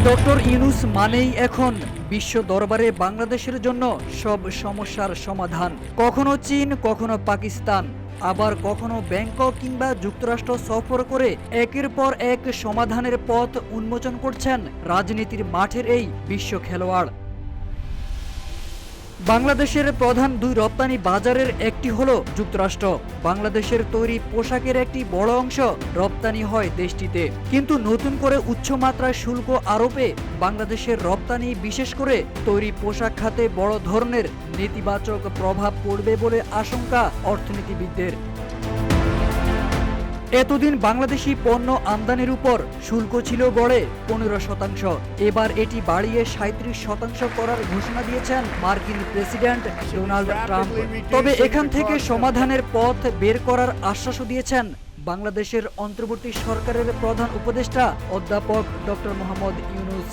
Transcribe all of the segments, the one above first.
Doctor Yunus মানেই এখন বিশ্ব দরবারে বাংলাদেশের জন্য সব সমস্যার সমাধান। কখনো চীন, কখনো পাকিস্তান, আবার কখনো ব্যাংকক কিংবা যুক্তরাষ্ট্র সফর করে একের পর এক সমাধানের পথ উন্মোচন করছেন রাজনীতির মাঠের এই বিশ্ব খেলোয়াড়। বাংলাদেশের প্রধান দুই রপ্তানি বাজারের একটি হলো যুক্তরাষ্ট্র। বাংলাদেশের তৈরি পোশাকের একটি বড় অংশ রপ্তানি হয় দেশটিতে, কিন্তু নতুন করে উচ্চমাত্রায় শুল্ক আরোপে বাংলাদেশের রপ্তানি, বিশেষ করে তৈরি পোশাক খাতে বড় ধরনের নেতিবাচক প্রভাব পড়বে বলে আশঙ্কা অর্থনীতিবিদদের। এতদিন বাংলাদেশি পণ্য আমদানির উপর শুল্ক ছিল গড়ে 15%। এবার এটি বাড়িয়ে 37% করার ঘোষণা দিয়েছেন মার্কিন প্রেসিডেন্ট ডোনাল্ড ট্রাম্প। তবে এখান থেকে সমাধানের পথ বের করার আশ্বাসও দিয়েছেন বাংলাদেশের অন্তর্বর্তী সরকারের প্রধান উপদেষ্টা অধ্যাপক ডক্টর মোহাম্মদ ইউনূস।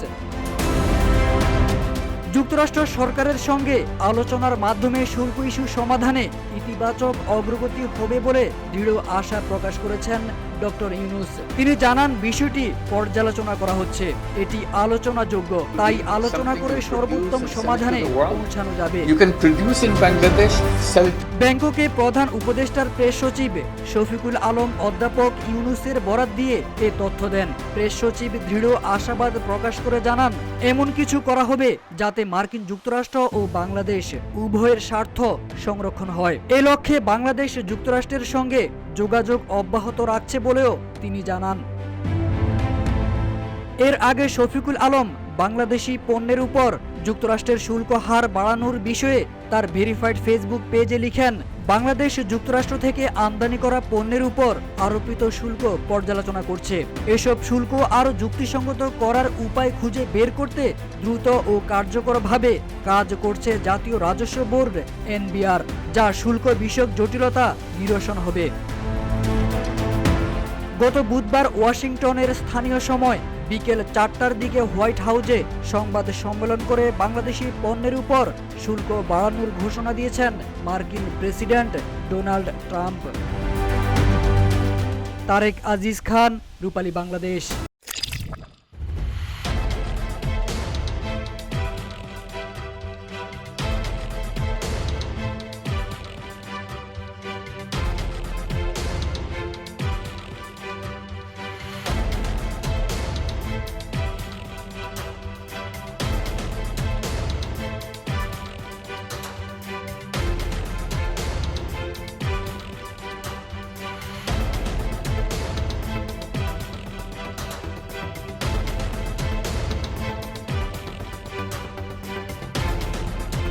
যুক্তরাষ্ট্র সরকারের সঙ্গে আলোচনার মাধ্যমে শুল্ক ইস্যু সমাধানে ইতিবাচক অগ্রগতি হবে বলে দৃঢ় আশা প্রকাশ করেছেন ডক্টর ইউনূস। তিনি জানান, বিষয়টি পর্যালোচনা করা হচ্ছে, এটি আলোচনাযোগ্য, তাই আলোচনা করে সর্বোত্তম সমাধানে পৌঁছানো যাবে। ব্যাংককে প্রধান উপদেষ্টার প্রেস সচিব শফিকুল আলম অধ্যাপক ইউনূসের বরাত দিয়ে এ তথ্য দেন। প্রেস সচিব দৃঢ় আশাবাদ প্রকাশ করে জানান, এমন কিছু করা হবে যাতে মার্কিন যুক্তরাষ্ট্র ও বাংলাদেশ উভয়ের স্বার্থ সংরক্ষণ হয়। এই লক্ষ্যে বাংলাদেশ যুক্তরাষ্ট্রের সঙ্গে যোগাযোগ অব্যাহত রাখছে বলেও তিনি জানান। এর আগে শফিকুল আলম বাংলাদেশি পণ্যের উপর যুক্তরাষ্ট্রের শুল্ক হার বাড়ানোর বিষয়ে তার ভেরিফাইড ফেসবুক পেজে লিখেন, বাংলাদেশ যুক্তরাষ্ট্র থেকে আমদানি করা পণ্যের উপর আরোপিত শুল্ক পর্যালোচনা করছে। এসব শুল্ক আরও যুক্তিসঙ্গত করার উপায় খুঁজে বের করতে দ্রুত ও কার্যকরভাবে কাজ করছে জাতীয় রাজস্ব বোর্ড এনবিআর, যা শুল্ক বিষয়ক জটিলতা নিরসন হবে। গত বুধবার ওয়াশিংটনের স্থানীয় সময় বিকেল 4টার দিকে হোয়াইট হাউসে সংবাদ সম্মেলন করে বাংলাদেশি পণ্যের উপর শুল্ক বাড়ানোর ঘোষণা দিয়েছেন মার্কিন president Donald Trump. Tarek Aziz Khan, Rupali Bangladesh.